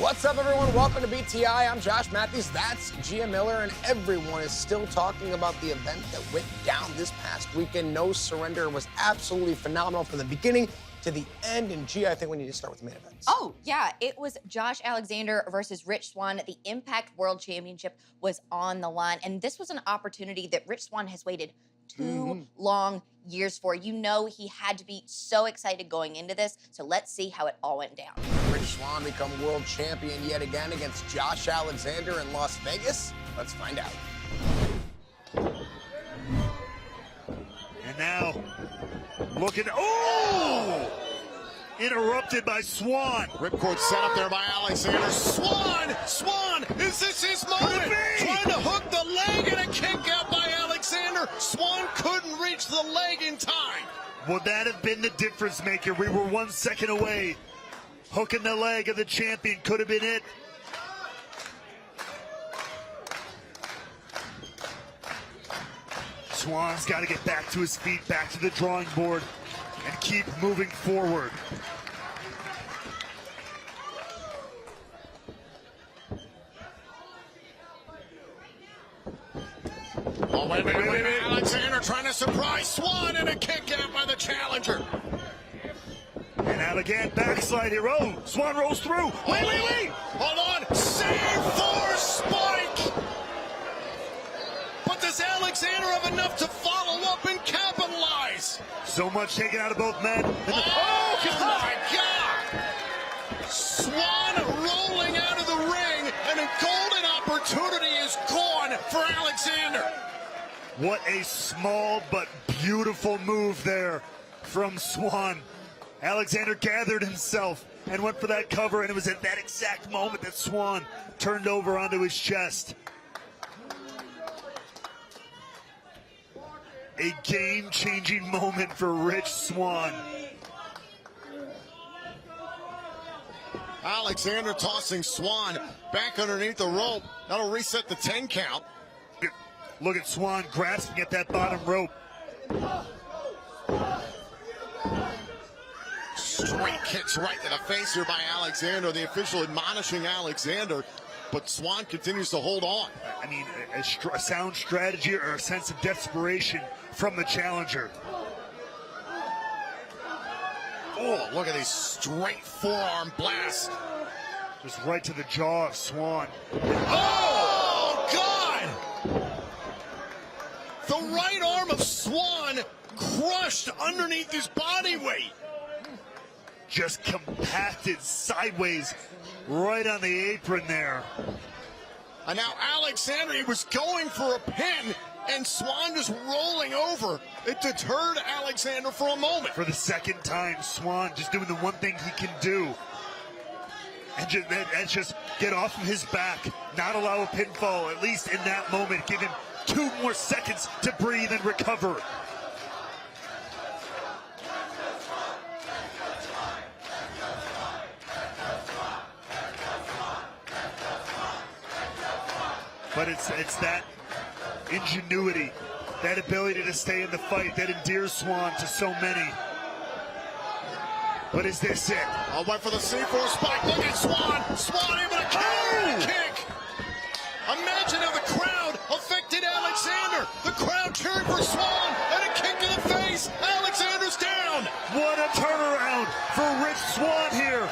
What's up, everyone? Welcome to BTI. I'm Josh Matthews. That's Gia Miller, and everyone is still talking about the event that went down this past weekend. No Surrender was absolutely phenomenal from the beginning to the end. And Gia, I think we need to start with the main events. Oh, yeah. It was Josh Alexander versus Rich Swann. The Impact World Championship was on the line, and this was an opportunity that Rich Swann has waited two long years for. You know he had to be so excited going into this, so let's see how it all went down. Rich Swann become world champion yet again against Josh Alexander in Las Vegas. Let's find out. And now, looking, oh! Interrupted by Swann. Ripcord set up there by Alexander. Swann, is this his moment? Trying to hook the leg and a kick out by Alexander. Swann couldn't reach the leg in time. Would that have been the difference maker? We were 1 second away. Hooking the leg of the champion could have been it. Swann's got to get back to his feet, back to the drawing board, and keep moving forward. Oh, wait. Alexander trying to surprise Swann and a kick out by the challenger. And out again, backslide here. Oh, Swann rolls through. Wait. Hold on. Save for Spike. But does Alexander have enough to follow up and capitalize? So much taken out of both men. Oh my God! Swann rolling out of the ring, and a golden opportunity is gone for Alexander. What a small but beautiful move there from Swann. Alexander gathered himself and went for that cover, and it was at that exact moment that Swann turned over onto his chest. A game-changing moment for Rich Swann. Alexander tossing Swann back underneath the rope. That'll reset the 10 count. Look at Swann grasping at that bottom rope. Straight kicks right to the face here by Alexander. The official admonishing Alexander, but Swann continues to hold on. I mean, a sound strategy or a sense of desperation from the challenger. Oh, look at these straight forearm blasts. Just right to the jaw of Swann. Oh, God! The right arm of Swann crushed underneath his body weight. Just compacted sideways right on the apron there. And now Alexander, he was going for a pin, and Swann just rolling over. It deterred Alexander for a moment. For the second time, Swann just doing the one thing he can do. And just get off of his back, not allow a pinfall, at least in that moment. Give him 2 more seconds to breathe and recover. But it's that ingenuity, that ability to stay in the fight that endears Swann to so many. But is this it? I'll wait for the C4 spike. Look at Swann. Swann able to counter and kick. Imagine how the crowd affected Alexander. The crowd cheering for Swann and a kick to the face. Alexander's down. What a turnaround for Rich Swann here.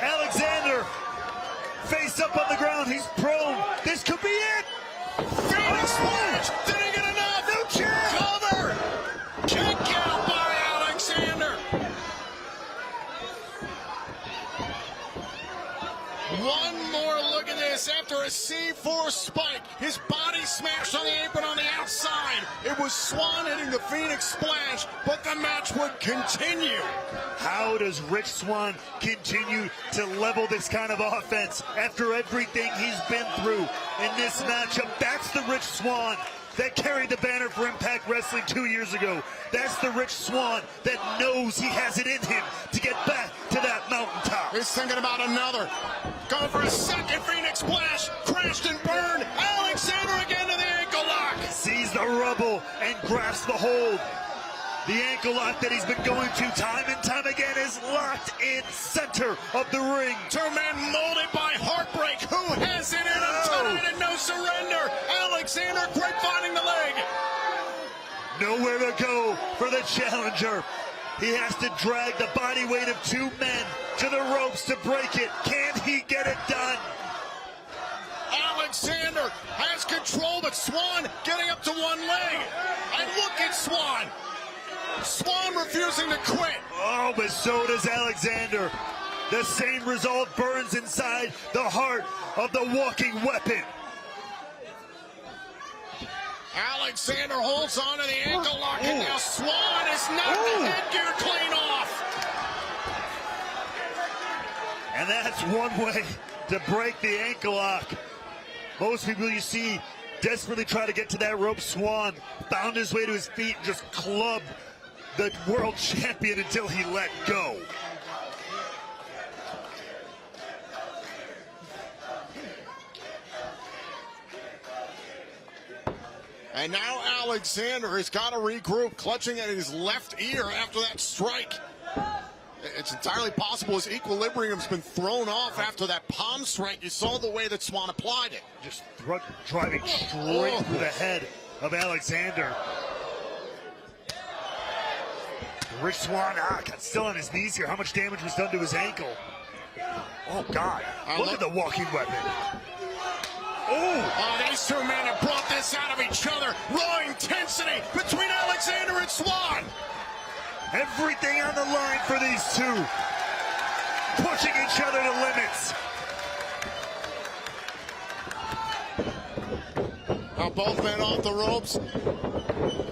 Alexander face up on the ground. He's prone. This could be it. Phoenix Splash. Didn't get enough. No chance. Cover. Kick out by Alexander. One more look at this after a C4 spike. His body smashed on the apron on the outside. It was Swann hitting the Phoenix Splash, but the match would continue. How does Rich Swann continue to level this kind of offense after everything he's been through in this matchup? That's the Rich Swann that carried the banner for Impact Wrestling 2 years ago. That's the Rich Swann that knows he has it in him to get back to that mountaintop. He's thinking about another. Going for a second Phoenix Splash. Crashed and burned. Alexander again to the ankle lock. Sees the rubble and grasps the hold. The ankle lock that he's been going to time and time again is locked in center of the ring. Two men molded by Alexander grapevining the leg. Nowhere to go for the challenger. He has to drag the body weight of two men to the ropes to break it. Can he get it done? Alexander has control, but Swan getting up to one leg. And look at Swan. Swan refusing to quit. Oh, but so does Alexander. The same result burns inside the heart of the walking weapon. Alexander holds on to the ankle lock, and now Swan has knocked the headgear clean off. And that's one way to break the ankle lock. Most people you see desperately try to get to that rope. Swan found his way to his feet and just clubbed the world champion until he let go. And now Alexander has got to regroup, clutching at his left ear after that strike. It's entirely possible his equilibrium's been thrown off after that palm strike. You saw the way that Swan applied it. Just driving straight through the head of Alexander. Rich Swan still on his knees here. How much damage was done to his ankle? Oh, God. Look at the walking weapon. Oh, these two men have brought this out of each other. Raw intensity between Alexander and Swan. Everything on the line for these two. Pushing each other to limits. Now both men off the ropes.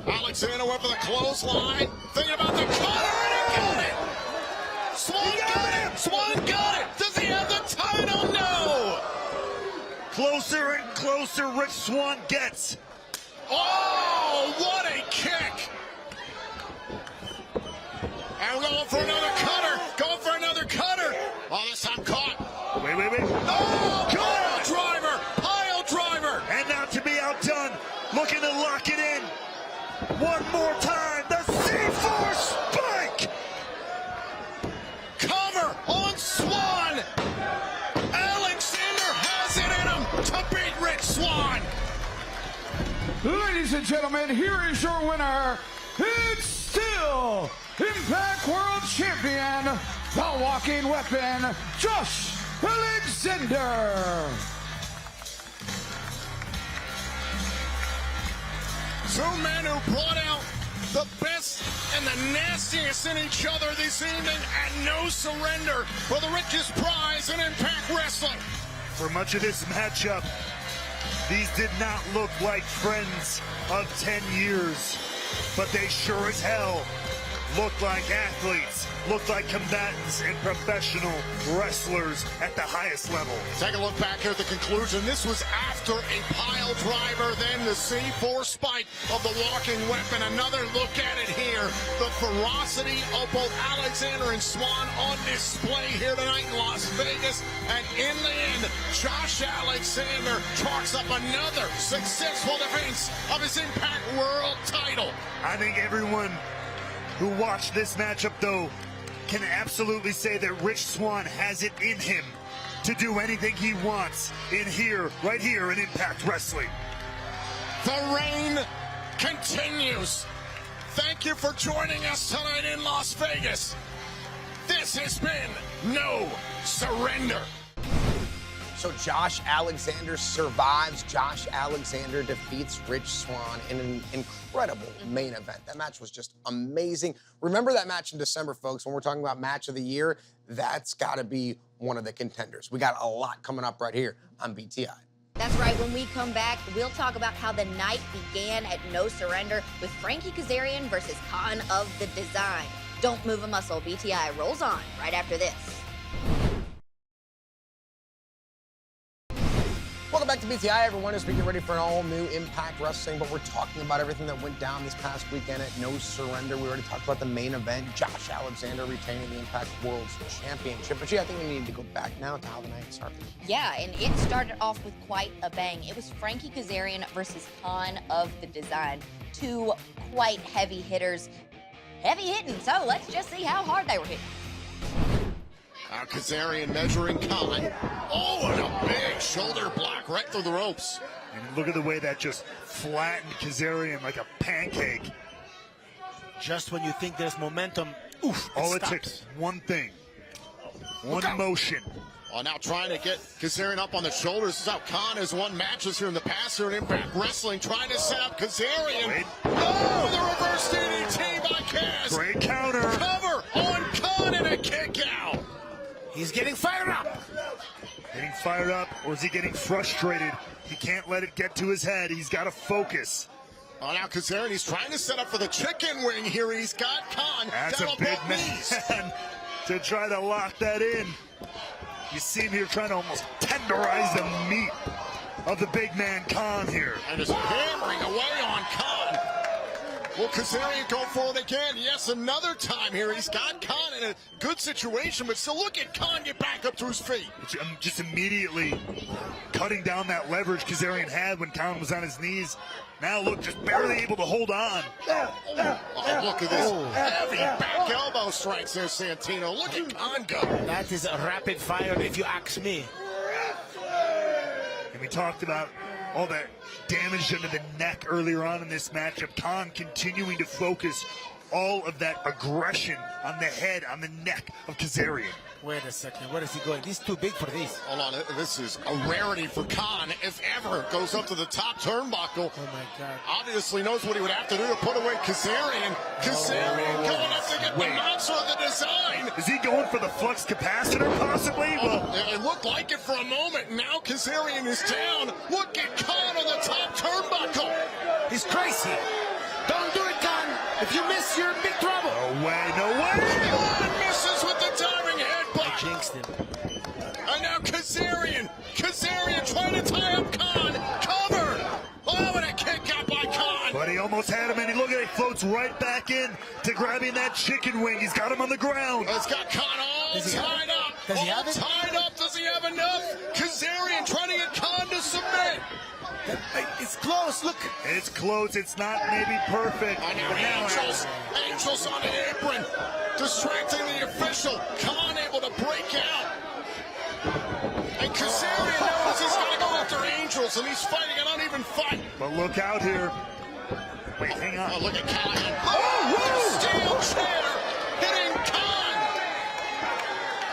Alexander went for the clothesline. Thinking about the cutter, and he got it. Swan got it. Swan got it. Does he have the title? No. Closer and closer Rich Swan gets. Oh, what a kick. And going for another cutter. Going for another cutter. Oh, this time caught. Wait. Oh, pile driver. Pile driver. And now to be outdone. Looking to lock it in. One more time. The C4 spike. Cover on Swan. Alexander has it in him to beat Rich Swan. Ladies and gentlemen, here is your winner. It's still Impact World Champion, the walking weapon, Josh Alexander. Two men who brought out the best and the nastiest in each other this evening, and no surrender for the richest prize in Impact Wrestling. For much of this matchup, these did not look like friends of 10 years, but they sure as hell looked like athletes, looked like combatants and professional wrestlers at the highest level. Take a look back here at the conclusion. This was after a pile driver, then the C4 spike of the walking weapon. Another look at it here. The ferocity of both Alexander and Swan on display here tonight in Las Vegas. And in the end, Josh Alexander chalks up another successful defense of his Impact World title. I think everyone who watched this matchup, though, can absolutely say that Rich Swan has it in him to do anything he wants right here in Impact Wrestling. The reign continues. Thank you for joining us tonight in Las Vegas. This has been No Surrender. So Josh Alexander survives. Josh Alexander defeats Rich Swan in an incredible main event. That match was just amazing. Remember that match in December, folks, when we're talking about match of the year? That's got to be one of the contenders. We got a lot coming up right here on BTI. That's right. When we come back, we'll talk about how the night began at No Surrender with Frankie Kazarian versus Khan of the Design. Don't move a muscle. BTI rolls on right after this. Welcome back to BTI, everyone, as we get ready for an all-new Impact Wrestling, but we're talking about everything that went down this past weekend at No Surrender. We already talked about the main event, Josh Alexander retaining the Impact World Championship. But I think we need to go back now to how the night started. Yeah, and it started off with quite a bang. It was Frankie Kazarian versus Khan of the Design. Two quite heavy hitters. Heavy hitting, so let's just see how hard they were hitting. Now Kazarian measuring Khan. Oh, and a big shoulder block right through the ropes. And look at the way that just flattened Kazarian like a pancake. Just when you think there's momentum, oof, All it stops. takes, one thing, one motion. Oh, now trying to get Kazarian up on the shoulders. This is how Khan has won matches here in the past here in Impact Wrestling. Trying to set up Kazarian. Wait. Oh, the reverse DDT by Kaz. Great counter. Cover on Khan and a kick out. He's getting fired up. Getting fired up, or is he getting frustrated? He can't let it get to his head. He's got to focus. Oh, now Kazarian, he's trying to set up for the chicken wing here. He's got Khan That's down a on big both knees. man to try to lock that in. You see him here trying to almost tenderize the meat of the big man Khan here. And is hammering away on Khan. Will Kazarian go for it again? Yes, another time here. He's got Khan in a good situation, but still look at Khan get back up to his feet. Just immediately cutting down that leverage Kazarian had when Khan was on his knees. Now look, just barely able to hold on. Oh, look at this heavy back elbow strikes there, Santino. Look at Khan go. That is a rapid fire, if you ask me. And we talked about all that damage under the neck earlier on in this matchup. Khan continuing to focus all of that aggression on the head, on the neck of Kazarian. Wait a second, where is he going? He's too big for this. Hold on, this is a rarity for Khan, if ever. Goes up to the top turnbuckle. Oh my God. Obviously knows what he would have to do to put away Kazarian. Kazarian going up to get the monster of the design. Is he going for the flux capacitor possibly? Well, It looked like it for a moment. Now Kazarian is down. Look at Khan on the top turnbuckle. He's crazy. Don't do it, Khan. If you miss, you're in big trouble. no way, no way. Khan misses with the diving headbutt. Jinxed him. And now Kazarian trying to tie up Khan. Cover. Oh, and a kick out by Khan. But he almost had him, and look at it, he floats right back in to grabbing that chicken wing. He's got him on the ground. It's got Khan all tied up. Does he have it? Tied up. Does he have enough? Kazarian trying to get Khan to submit. It's close, look. It's close. It's not maybe perfect. And now Angels on the apron, distracting the official. Khan able to break out. And Kazarian knows he's got to go after Angels, and he's fighting an uneven fight. But look out here. Wait, hang on. Oh, look at Callahan. Oh, steel chair hitting Khan.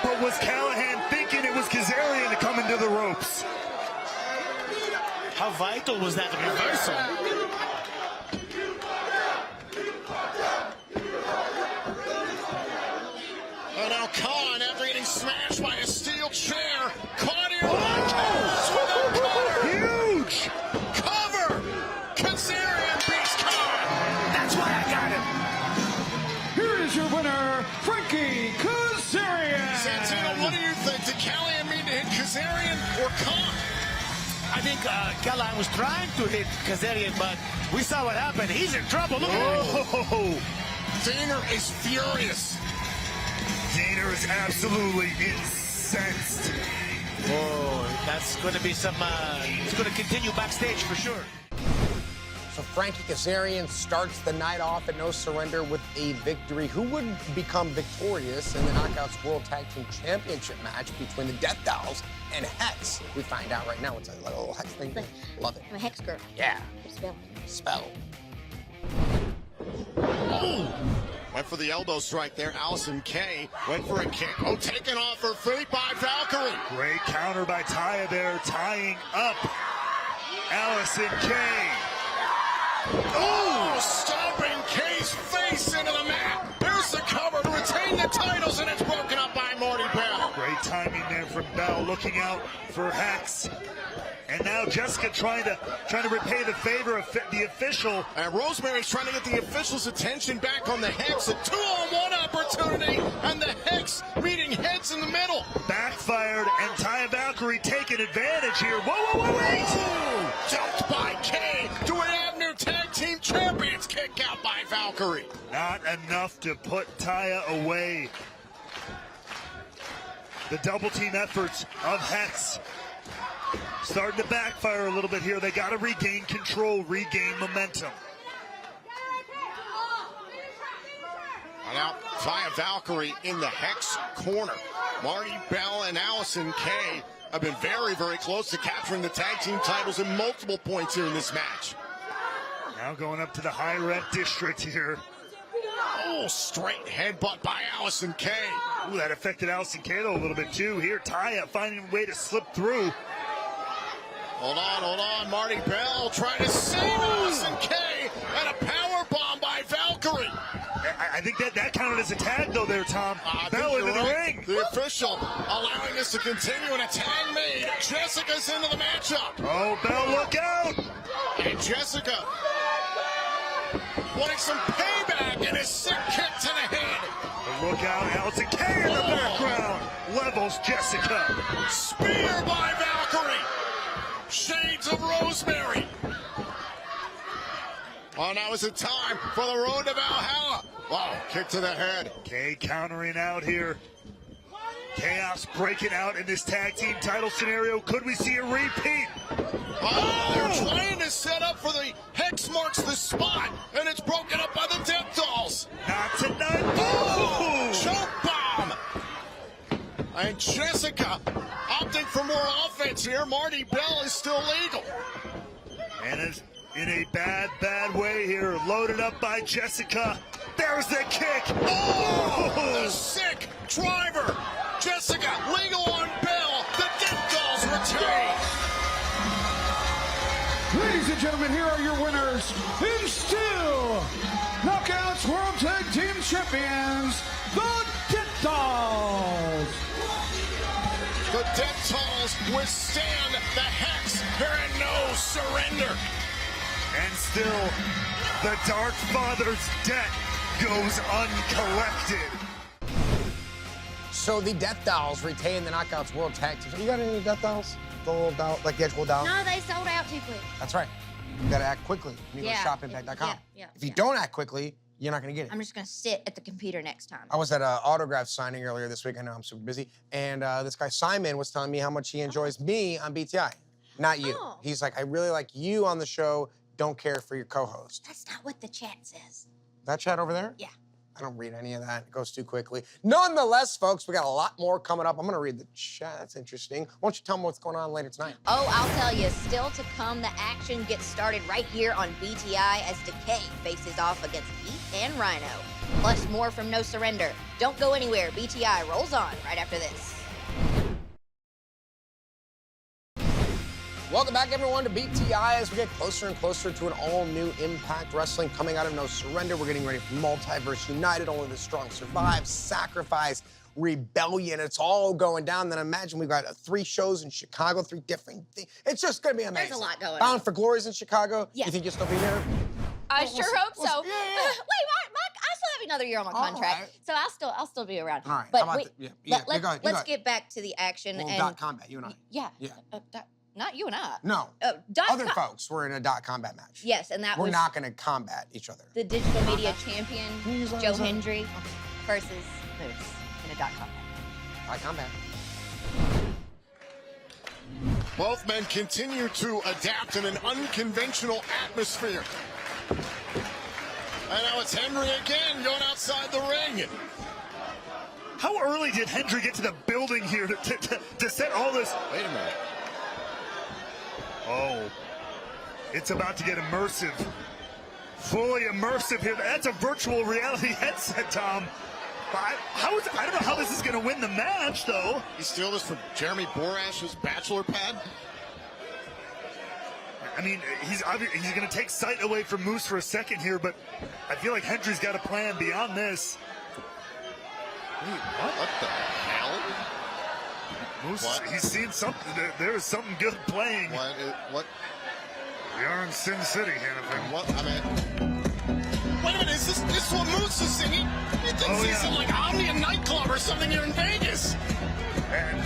But was Callahan thinking it was Kazarian to come into the ropes? How vital was that reversal? And now Khan, after getting smashed by a steel chair, caught here. Huge! Cover! Kazarian beats Khan. That's why I got him. Here is your winner, Frankie Kazarian. Santino, what do you think? Did Callahan mean to hit Kazarian or Khan? I think Callahan was trying to hit Kazarian, but we saw what happened. He's in trouble. Look at him. Oh, Daner is furious. Daner is absolutely incensed. Oh, that's going to be some. It's going to continue backstage for sure. So Frankie Kazarian starts the night off at No Surrender with a victory. Who would become victorious in the Knockouts World Tag Team Championship match between the Death Dolls and Hex? We find out right now. It's a little Hex thing. Love it. I'm a hex girl. Yeah. Spell. Spell. Went for the elbow strike there. Allison Kay went for a kick. Oh, taken off her feet by Valkyrie. Great counter by Taya there, tying up Allison Kay. Oh, stomping Kay's face into the mat. There's the cover to retain the titles, and it's broken up by Marty Bell. Great timing there from Bell, looking out for Hex. And now Jessica trying to repay the favor of the official. And Rosemary's trying to get the official's attention back on the Hex. A 2-on-1 opportunity, and the Hex meeting heads in the middle. Backfired, and Taya Valkyrie taking advantage here. Whoa, wait! Ooh, jumped by Kay to an Avenue Tag Team Champions kick out by Valkyrie. Not enough to put Taya away. The double team efforts of Hex starting to backfire a little bit here. They got to regain control, regain momentum. Now, Taya Valkyrie in the Hex corner. Marty Bell and Allison Kay have been very, very close to capturing the tag team titles at multiple points here in this match. Now going up to the high rep district here. Oh, straight headbutt by Allison Kay. Ooh, that affected Allison Kay a little bit too. Here, Taya finding a way to slip through. Hold on. Marty Bell trying to save Allison Kay, and a power bomb by Valkyrie. I think that counted as a tag though there, Tom. Bell into the ring. The official allowing this to continue, and a tag made. Jessica's into the matchup. Oh, Bell, look out! And Jessica wanting some payback, and a sick kick to the head. But look out, Allison Kay in the background. Levels Jessica. Spear by Valkyrie. Shades of Rosemary. Oh, now is it time for the road to Valhalla. Wow, kick to the head. Kay countering out here. Chaos breaking out in this tag team title scenario. Could we see a repeat? Oh, they're trying to set up for the Hex marks the spot, and it's broken up by the Death Dolls. Not tonight. Oh, choke bomb. And Jessica opting for more offense here. Marty Bell is still legal. And is in a bad way here. Loaded up by Jessica. There's the kick. Oh, the sick driver. Jessica legal on Bell. The Death Dolls retain. Ladies and gentlemen, here are your winners in Steel Knockouts World Tag Team Champions, the Death Dolls. The Death Dolls withstand the Hex. There is no surrender. And still, the Dark Father's debt goes uncollected. So the Death Dolls retain the Knockouts World Tag Team. You got any Death Dolls? The little doll, like the actual doll? No, they sold out too quick. That's right. You gotta act quickly. You go to Yeah. shopimpact.com. Yeah. If you don't act quickly, you're not gonna get it. I'm just gonna sit at the computer next time. I was at an autograph signing earlier this week. I know I'm super busy. And this guy, Simon, was telling me how much he enjoys me on BTI. Not you. Oh. He's like, I really like you on the show, don't care for your co-host. That's not what the chat says. That chat over there? Yeah. I don't read any of that. It goes too quickly. Nonetheless, folks, we got a lot more coming up. I'm gonna read the chat. That's interesting. Why don't you tell me what's going on later tonight? Oh, I'll tell you, still to come, the action gets started right here on BTI as Decay faces off against Heath and Rhino. Plus more from No Surrender. Don't go anywhere. BTI rolls on right after this. Welcome back, everyone, to BTI as we get closer and closer to an all-new Impact Wrestling coming out of No Surrender. We're getting ready for Multiverse United, Only the Strong Survive, Sacrifice, Rebellion. It's all going down. Then imagine we've got 3 shows in Chicago, 3 different things. It's just going to be amazing. There's a lot going Bound on. for Glory's in Chicago. Yeah. You think you'll still be there? I We'll sure see. hope We'll so. see. Yeah. Wait, I still have another year on my All contract, right. so I'll still be around. All right. But How about wait, the- yeah, let's go ahead. get back to the action Well, and dot combat, you and I. yeah, Yeah. not you and I. No. Dot Other com- folks were in a dot combat match. Yes, and that We're was not going to combat each other. the digital media champion Can you use that Joe as a- Hendry versus Moose in a dot combat. Dot combat. Both men continue to adapt in an unconventional atmosphere. And now it's Henry again going outside the ring. How early did Hendry get to the building here to set all this? Wait a minute. Oh, it's about to get immersive. Fully immersive here. That's a virtual reality headset, Tom. I don't know how this is going to win the match, though. You steal this from Jeremy Borash's bachelor pad? I mean, he's going to take sight away from Moose for a second here, but I feel like Hendry's got a plan beyond this. What the hell? Moose, What? he's seen something. There is something good playing. What? We are in Sin City, Hannafin. What? I mean, wait a minute, is this what Moose is singing? He thinks he's in like Omnia nightclub or something here in Vegas. And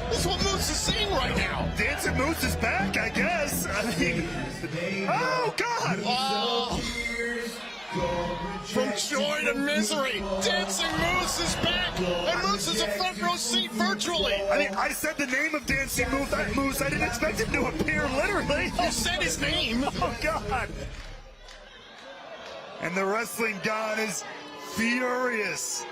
This is what Moose is singing right now. Dancing Moose is back, I guess. I mean, oh, God. Oh. From joy to misery, Dancing Moose is back, and Moose is a front row seat virtually. I mean, I said the name of Dancing Moose. I didn't expect him to appear literally. You said his name. Oh, God. And the wrestling god is furious.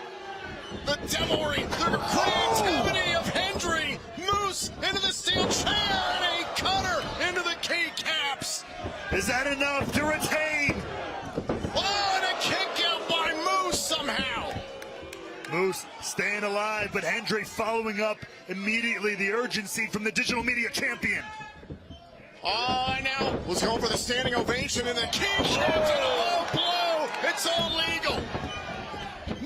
The devilry, the creativity of Hendry. Moose into the steel chair and a cutter into the keycaps. Is that enough to retain? Oh, and a kick out by Moose somehow. Moose staying alive, but Hendry following up immediately, the urgency from the digital media champion. Oh, now was going for the standing ovation and the keycaps and a low blow. It's all legal.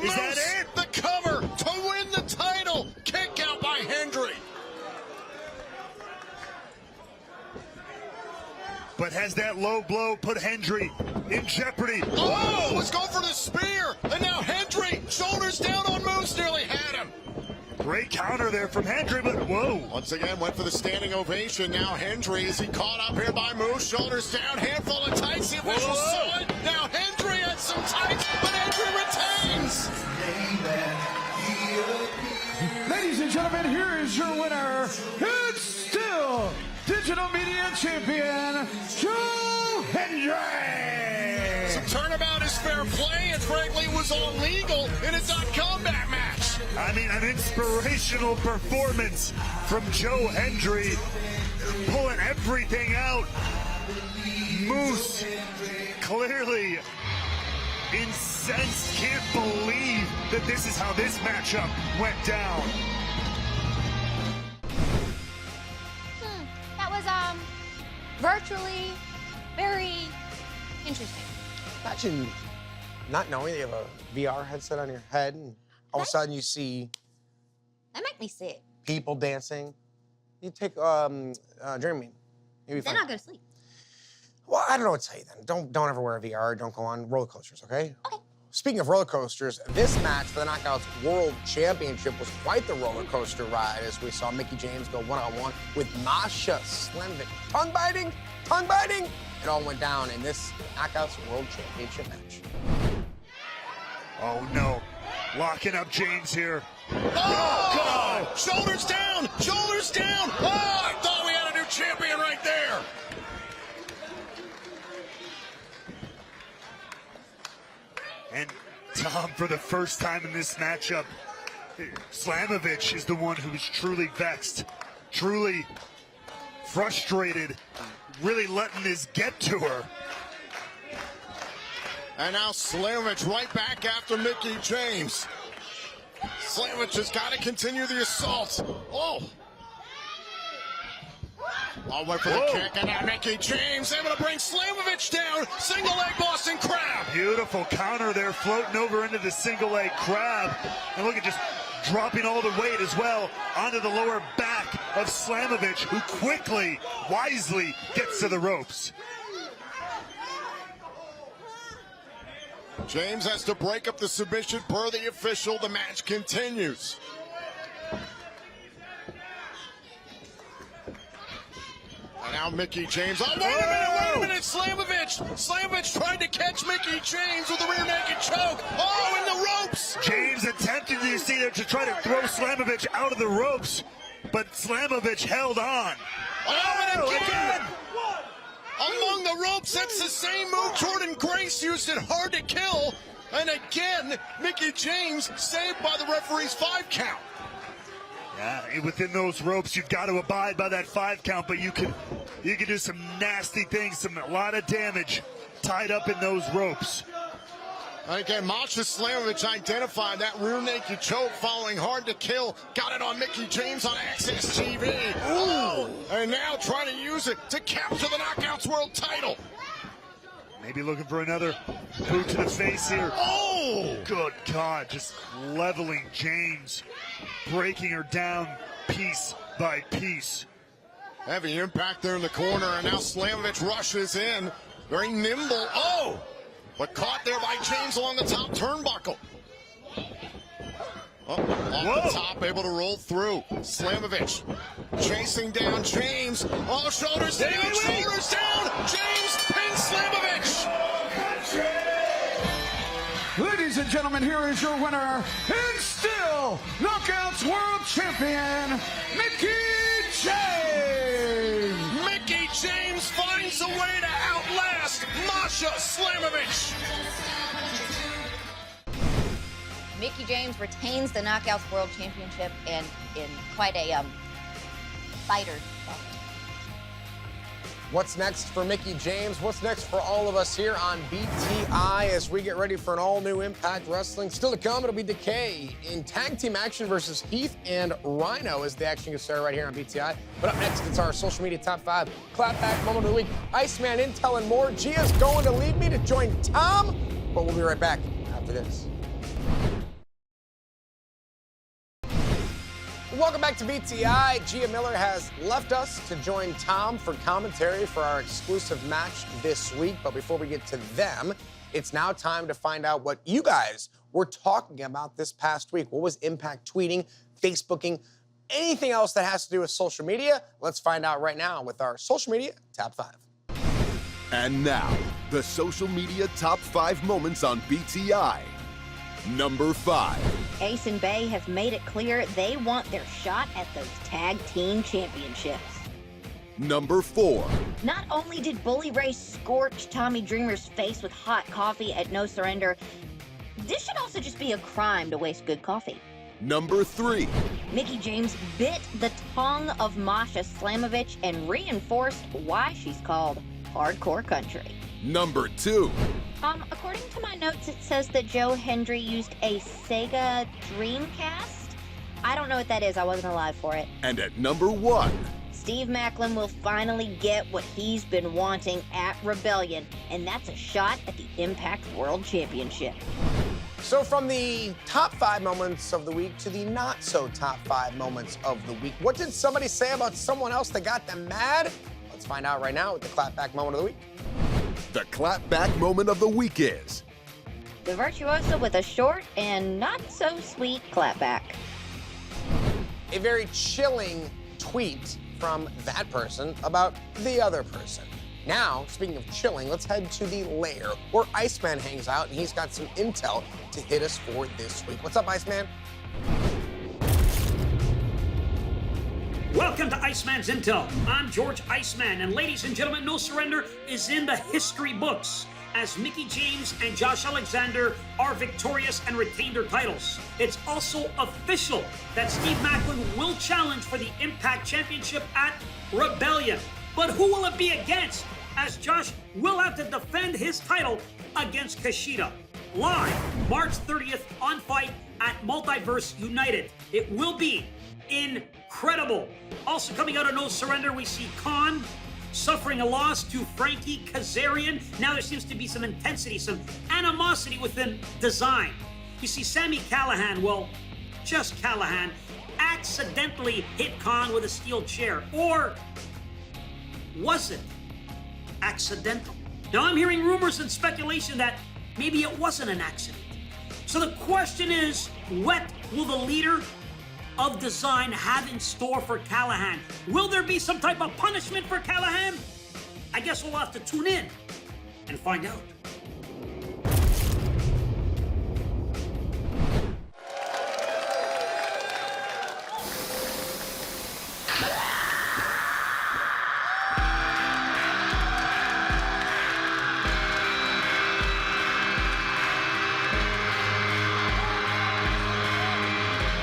Is that it? The cover to win the title. Kick out by Hendry. But has that low blow put Hendry in jeopardy? Oh, was going for the spear. And now Hendry, shoulders down on Moose, nearly had him. Great counter there from Hendry, but whoa. Once again, went for the standing ovation. Now Hendry, is he caught up here by Moose? Shoulders down, handful of tights. The officials saw it. Now Hendry had some tights, but Hendry retains. Ladies and gentlemen, here is your winner. It's still Digital Media Champion, Joe Hendry. Some turnabout is fair play, and frankly was all legal in a .combat match. I mean, an inspirational performance from Joe Hendry, pulling everything out. Moose clearly incensed, can't believe that this is how this matchup went down. That was virtually very interesting. Imagine not knowing you have a VR headset on your head and all of a sudden you see That make me sick. people dancing. You take Dramamine. You'll be Then fine. I'll go to sleep. Well, I don't know what to tell you then. Don't ever wear a VR. Don't go on roller coasters, okay? Okay. Speaking of roller coasters, this match for the Knockouts World Championship was quite the roller coaster ride as we saw Mickie James go one-on-one with Masha Slamovich. Tongue biting. It all went down in this Knockouts World Championship match. Oh no, locking up James here. Oh, God! Shoulders down! Shoulders down! Oh, I thought we had a new champion right there! And Tom, for the first time in this matchup, Slamovich is the one who is truly vexed, truly frustrated, really letting this get to her. And now Slamovich right back after Mickie James. Slamovich has got to continue the assault. Oh! I'll wait for the kick, and now Mickie James able to bring Slamovich down. Single leg Boston Crab. Beautiful counter there, floating over into the single leg crab. And look at just dropping all the weight as well onto the lower back of Slamovich, who quickly, wisely gets to the ropes. James has to break up the submission per the official. The match continues. And now Mickie James. Oh, wait a minute, Slamovich. Slamovich tried to catch Mickie James with a rear naked choke. Oh, in the ropes. James attempted, you see there, to try to throw Slamovich out of the ropes, but Slamovich held on. Oh, and again. Among the ropes, that's the same move Jordan Grace used it hard to kill. And again, Mickie James saved by the referee's 5 count. Yeah, within those ropes, you've got to abide by that 5 count, but you can do some nasty things, a lot of damage tied up in those ropes. Again, Masha Slamovich identified that rear naked choke following hard to kill. Got it on Mickie James on Access TV. Oh, and now trying to use it to capture the Knockouts World title. Maybe looking for another boot to the face here. Oh! Good God, just leveling James, breaking her down piece by piece. Heavy impact there in the corner, and now Slamovich rushes in. Very nimble. Oh! But caught there by James along the top turnbuckle. Off the top, able to roll through. Slamovich chasing down James. Oh, shoulders down, shoulders down. James pins Slamovich. Ladies and gentlemen, here is your winner, and still Knockouts World Champion, Mickie James. Mickie James finds a way to outlast Masha Slamovich. Mickie James retains the Knockouts World Championship and in quite a fighter. What's next for Mickie James? What's next for all of us here on BTI as we get ready for an all-new Impact Wrestling? Still to come, it'll be Decay in tag team action versus Heath and Rhino as the action gets started right here on BTI. But up next, it's our social media top 5 clapback moment of the week. Iceman intel and more. Gia's going to lead me to join Tom, but we'll be right back after this. Welcome back to BTI. Gia Miller has left us to join Tom for commentary for our exclusive match this week. But before we get to them, it's now time to find out what you guys were talking about this past week. What was Impact tweeting, Facebooking, anything else that has to do with social media? Let's find out right now with our social media top 5. And now, the social media top 5 moments on BTI. Number 5. Ace and Bay have made it clear they want their shot at those tag team championships. Number 4. Not only did Bully Ray scorch Tommy Dreamer's face with hot coffee at No Surrender, this should also just be a crime to waste good coffee. Number 3. Mickie James bit the tongue of Masha Slamovich and reinforced why she's called Hardcore Country. Number 2. According to my notes, it says that Joe Hendry used a Sega Dreamcast. I don't know what that is. I wasn't alive for it. And at number 1. Steve Macklin will finally get what he's been wanting at Rebellion, and that's a shot at the Impact World Championship. So from the top 5 moments of the week to the not so top 5 moments of the week, what did somebody say about someone else that got them mad? Let's find out right now with the clapback moment of the week. The clapback moment of the week is The Virtuoso with a short and not so sweet clapback. A very chilling tweet from that person about the other person. Now, speaking of chilling, let's head to the lair where Iceman hangs out, and he's got some intel to hit us for this week. What's up, Iceman? Welcome to Iceman's Intel. I'm George Iceman, and ladies and gentlemen, No Surrender is in the history books as Mickie James and Josh Alexander are victorious and retain their titles. It's also official that Steve Macklin will challenge for the Impact Championship at Rebellion. But who will it be against, as Josh will have to defend his title against Kushida? Live March 30th on Fight at Multiverse United. It will be incredible. Also coming out of No Surrender, we see Khan suffering a loss to Frankie Kazarian. Now there seems to be some intensity, some animosity within Design. You see Sami Callihan, well, just Callihan, accidentally hit Khan with a steel chair. Or was it accidental? Now I'm hearing rumors and speculation that maybe it wasn't an accident. So the question is, what will the leader of Design have in store for Callihan? Will there be some type of punishment for Callihan? I guess we'll have to tune in and find out.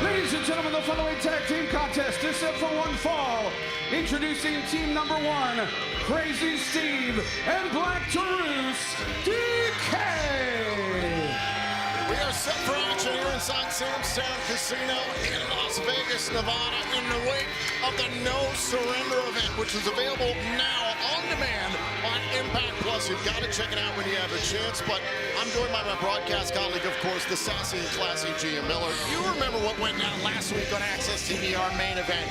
Ladies and gentlemen, the featherweight tag team contest is set for one fall. Introducing team number 1, Crazy Steve and Black Taurus, Decay. We are set for action here inside Sam's Town Casino in Las Vegas, Nevada, in the wake of the No Surrender event, which is available now on demand on Impact Plus. You've got to check it out when you have a chance. But I'm joined by my broadcast colleague, of course, the sassy and classy Gia Miller. You remember what went down last week on Access TV, our main event.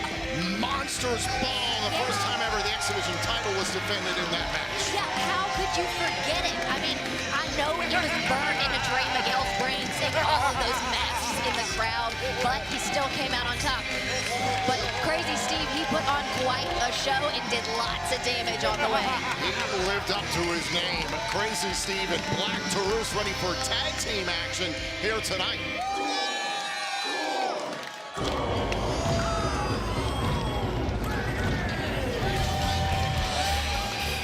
Monsters Ball, the first time ever the X Division title was defended in that match. Yeah, how could you forget it? I mean, I know it was burned into Trey Miguel's brain, seeing all of those masks in the crowd, but he still came out on top. But Crazy Steve, he put on quite a show and did lots of damage on the way. He lived up to his name. Crazy Steve and Black Taurus ready for tag team action here tonight.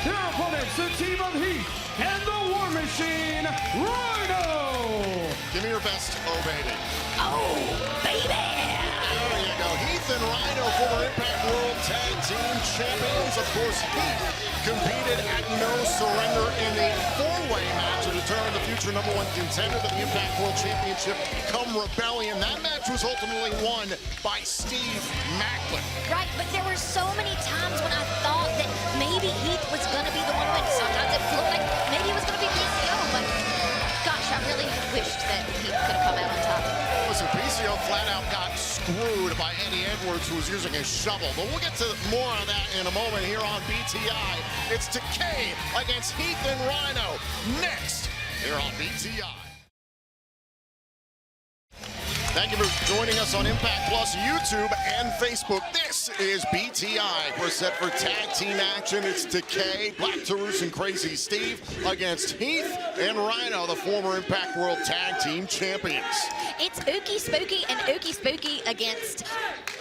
Their opponent it's the team of Heath and the War Machine, Rhino. Give me your best, oh baby. Oh, baby! There you go. Heath and Rhino, former Impact World Tag Team Champions. Of course, Heath competed at No Surrender in the four-way match to determine the future #1 contender to the Impact World Championship come Rebellion. That match was ultimately won by Steve Macklin. Right, but there were so many times when I thought that maybe Heath was going to be the one to win. Sometimes it looked like maybe it was going to be PCO, but gosh, I really wished that Heath could have come out on top. Listen, PCO flat out got screwed by Eddie Edwards, who was using a shovel. But we'll get to more of that in a moment here on BTI. It's Decay against Heath and Rhino next here on BTI. Thank you for joining us on Impact Plus YouTube and Facebook. This is BTI. We're set for tag team action. It's Decay, Black Taurus, and Crazy Steve against Heath and Rhino, the former Impact World Tag Team Champions. It's Ookie Spooky and Ookie Spooky against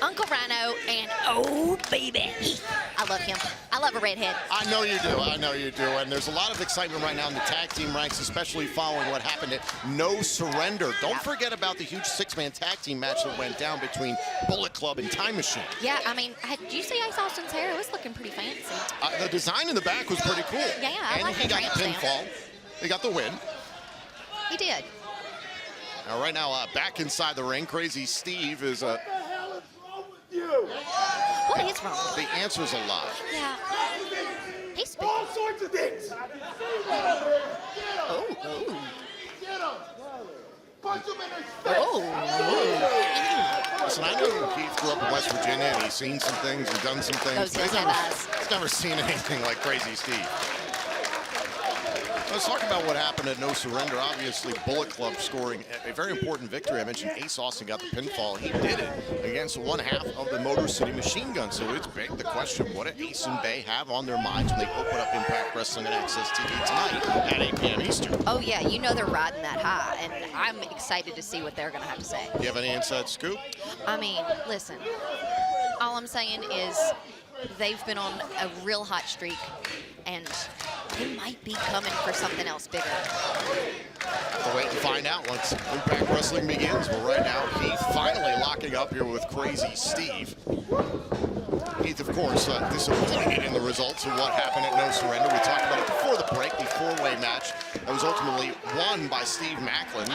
Uncle Rhino and oh baby Heath. I love him. I love a redhead. I know you do. I know you do. And there's a lot of excitement right now in the tag team ranks, especially following what happened at No Surrender. Don't forget about the huge six-man tag team match that went down between Bullet Club and Time Machine. Yeah, I mean, did you see Ace Austin's hair? It was looking pretty fancy. The design in the back was pretty cool. Yeah, I like he the got the tramp pinfall. He got the win. He did. Now, right now, back inside the ring, Crazy Steve is... What is wrong? The answer's a lot. Yeah. He's All sorts of things. Oh. Get him. Punch him in his face. Oh. Listen, I know Heath grew up in West Virginia, and he's seen some things and done some things. Those eyes. He's never seen anything like Crazy Steve. Let's talk about what happened at No Surrender. Obviously, Bullet Club scoring a very important victory. I mentioned Ace Austin got the pinfall. He did it against one half of the Motor City Machine Gun. So it's big the question, what do Ace and Bay have on their minds when they open up Impact Wrestling and Access TV tonight at 8 p.m. Eastern? Oh, yeah, you know they're riding that high, and I'm excited to see what they're going to have to say. Do you have any inside scoop? I mean, listen, all I'm saying is they've been on a real hot streak, and they might be coming for something else bigger. We'll wait and find out once Impact Wrestling begins. Well, right now, Heath finally locking up here with Crazy Steve. Heath, of course, disappointed in the results of what happened at No Surrender. We talked about it before the break, the four-way match that was ultimately won by Steve Macklin.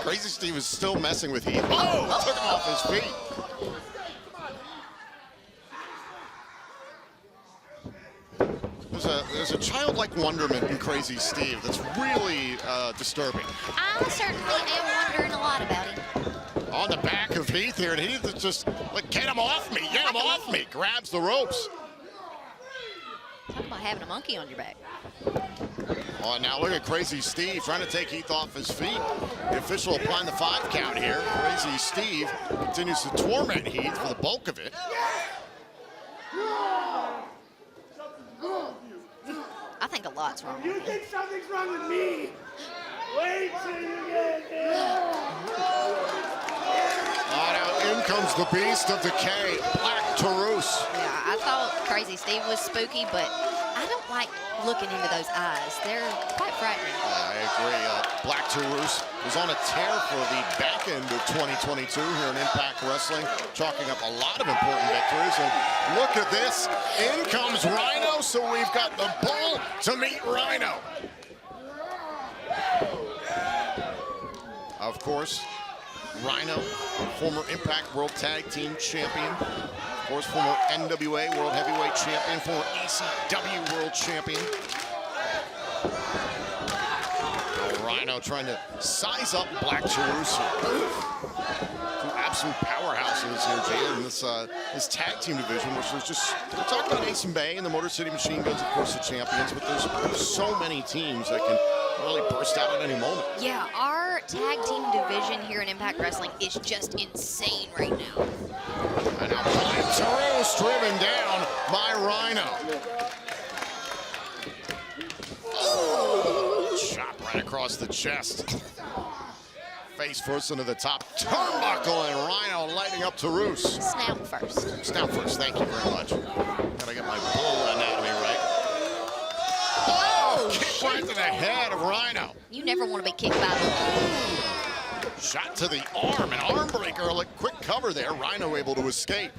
Crazy Steve is still messing with Heath. Oh, took him off his feet. There's a childlike wonderment in Crazy Steve that's really disturbing. I certainly am wondering a lot about him. On the back of Heath here, and Heath is just like, get him off me, get him off me. Grabs the ropes. Talk about having a monkey on your back. Oh, now look at Crazy Steve trying to take Heath off his feet. The official applying the 5 count here. Crazy Steve continues to torment Heath for the bulk of it. I think a lot's wrong. You think something's wrong with me? Wait till you get here. Now in comes the beast of Decay, Black Taurus. Yeah, I thought Crazy Steve was spooky, but I don't like looking into those eyes. They're quite frightening. I agree. Black Taurus was on a tear for the back end of 2022 here in Impact Wrestling, chalking up a lot of important victories. And look at this. In comes Rhino, so we've got the bull to meet Rhino. Of course, Rhino, former Impact World Tag Team Champion. Of course, former NWA World Heavyweight Champion, former ECW World Champion. Rhino trying to size up Black Taurus. Two absolute powerhouses here, Jay, in this tag team division, which was just, we're talking about Ace and Bay and the Motor City Machine Guns, of course, the champions, but there's so many teams that can really burst out at any moment. Yeah, our tag team division here in Impact Wrestling is just insane right now. And now Black Taurus driven down by Rhino. Chop right across the chest. Face first into the top turnbuckle, and Rhino lighting up Taurus. Snout first. Snout first, thank you very much. Gotta get my bull anatomy head of Rhino. You never want to be kicked by the Shot to the arm, an arm breaker. Quick cover there. Rhino able to escape.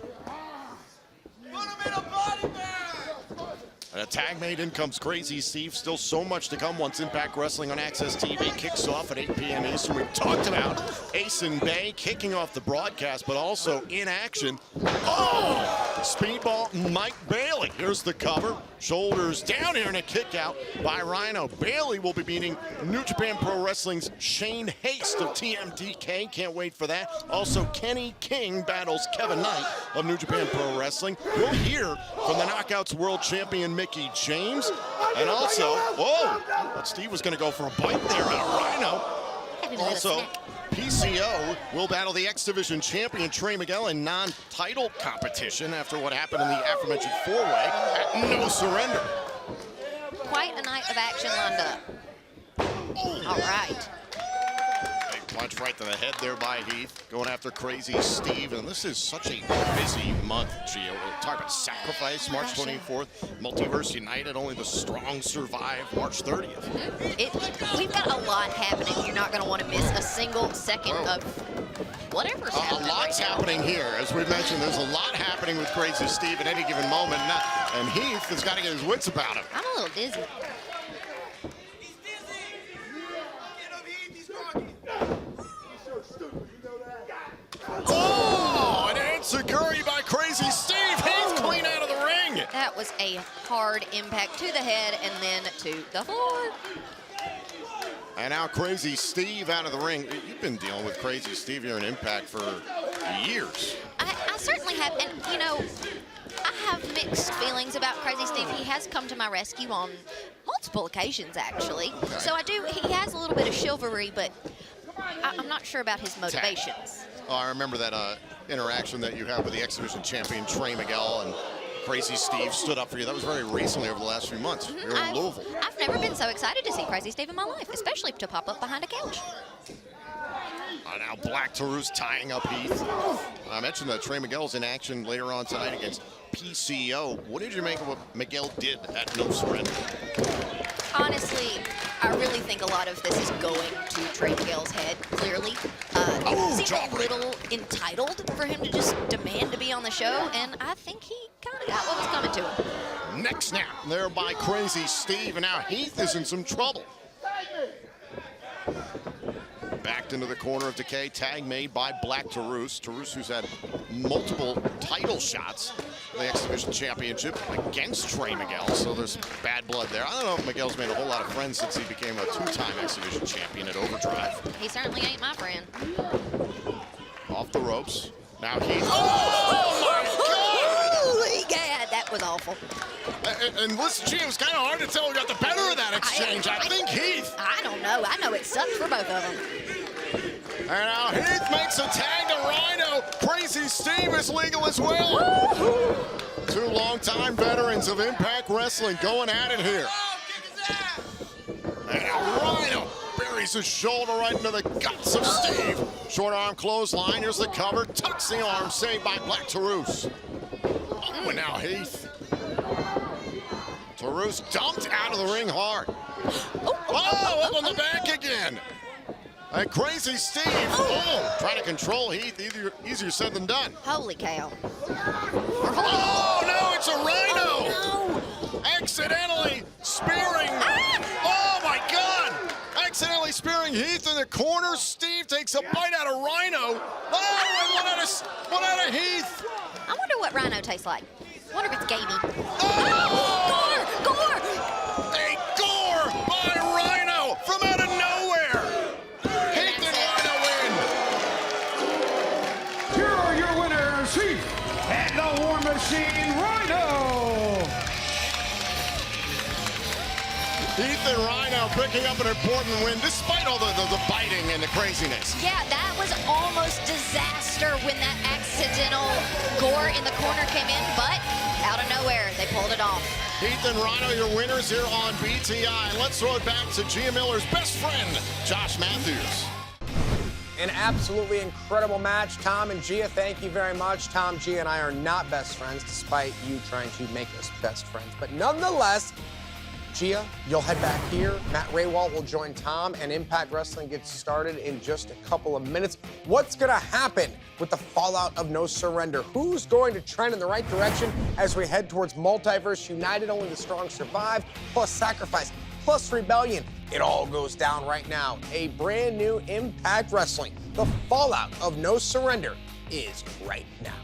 And a tag made, in comes Crazy Steve. Still so much to come once Impact Wrestling on Access TV kicks off at 8 p.m. Eastern. We've talked about Ace and Bay kicking off the broadcast, but also in action. Oh! Speedball Mike Bailey. Here's the cover. Shoulders down here and a kick out by Rhino. Bailey will be beating New Japan Pro Wrestling's Shane Haste of TMDK. Can't wait for that. Also, Kenny King battles Kevin Knight of New Japan Pro Wrestling. We'll hear from the Knockouts World Champion Mickey James. And also, whoa, but Steve was going to go for a bite there out of Rhino. Also, PCO will battle the X Division champion Trey Miguel in non-title competition after what happened in the aforementioned four-way at No Surrender. Quite a night of action lined up. All right. Big punch right to the head there by Heath, going after Crazy Steve. And this is such a busy month, Gio. We'll talk about Sacrifice, March 24th, Multiverse United, Only the Strong Survive, March 30th. We've got a lot happening. You're not going to want to miss a single second of whatever's happening. A lot's happening here. As we mentioned, there's a lot happening with Crazy Steve at any given moment. And Heath has got to get his wits about him. I'm a little dizzy. Oh, an enziguri by Crazy Steve. Heath clean out of the ring. That was a hard impact to the head and then to the floor. And now Crazy Steve out of the ring. You've been dealing with Crazy Steve here in Impact for years. I certainly have, and you know, I have mixed feelings about Crazy Steve. He has come to my rescue on multiple occasions, actually. Okay. So he has a little bit of chivalry, but I'm not sure about his motivations. Oh, I remember that interaction that you had with the X Division champion Trey Miguel, and Crazy Steve stood up for you. That was very recently, over the last few months. You were in Louisville. I've never been so excited to see Crazy Steve in my life, especially to pop up behind a couch. Now Black Taurus tying up Heath. I mentioned that Trey Miguel's in action later on tonight against PCO. What did you make of what Miguel did at No Surrender? Honestly, I really think a lot of this is going to Trey Miguel's head, clearly. It seemed a little entitled for him to just demand to be on the show, and I think he kind of got what was coming to him. Neck snap there by Crazy Steve, and now Heath is in some trouble. Backed into the corner of Decay, tag made by Black Taurus. Taurus, who's had multiple title shots in the X Division Championship against Trey Miguel, so there's bad blood there. I don't know if Miguel's made a whole lot of friends since he became a two-time X Division champion at Overdrive. He certainly ain't my friend. Off the ropes. Now Heath. Oh my God! Holy God, that was awful. And listen, gee, it was kind of hard to tell who got the better of that exchange. I think Heath. I don't know. I know it sucked for both of them. And now Heath makes a tag to Rhino. Crazy Steve is legal as well. Two longtime veterans of Impact Wrestling going at it here. And now Rhino buries his shoulder right into the guts of Steve. Short arm clothesline. Here's the cover. Tucks the arm. Saved by Black Taurus. Oh, and now Heath. Taurus dumped out of the ring hard. Oh, up on the back again. And Crazy Steve, trying to control Heath, easier said than done. Holy cow. Oh, no, it's a Rhino. Oh, no. Accidentally spearing. Oh, my God. Accidentally spearing Heath in the corner. Steve takes a bite out of Rhino. Oh, and one out of Heath. I wonder what Rhino tastes like. I wonder if it's gamey. Oh! Gore! A gore by Rhino from out of nowhere. Heath and Rhino win. Here are your winners, Heath and the War Machine, Rhino. Heath and Rhino picking up an important win despite all the biting and the craziness. Yeah, that was almost disaster when that accidental gore in the corner came in, but out of nowhere, they pulled it off. Heath and Rhino, your winners here on BTI. Let's throw it back to Gia Miller's best friend, Josh Matthews. An absolutely incredible match. Tom and Gia, thank you very much. Tom, Gia, and I are not best friends, despite you trying to make us best friends. But nonetheless, Gia, you'll head back here. Matt Raywalt will join Tom, and Impact Wrestling gets started in just a couple of minutes. What's going to happen with the fallout of No Surrender? Who's going to trend in the right direction as we head towards Multiverse United? Only the strong survive, plus Sacrifice, plus Rebellion. It all goes down right now. A brand new Impact Wrestling. The fallout of No Surrender is right now.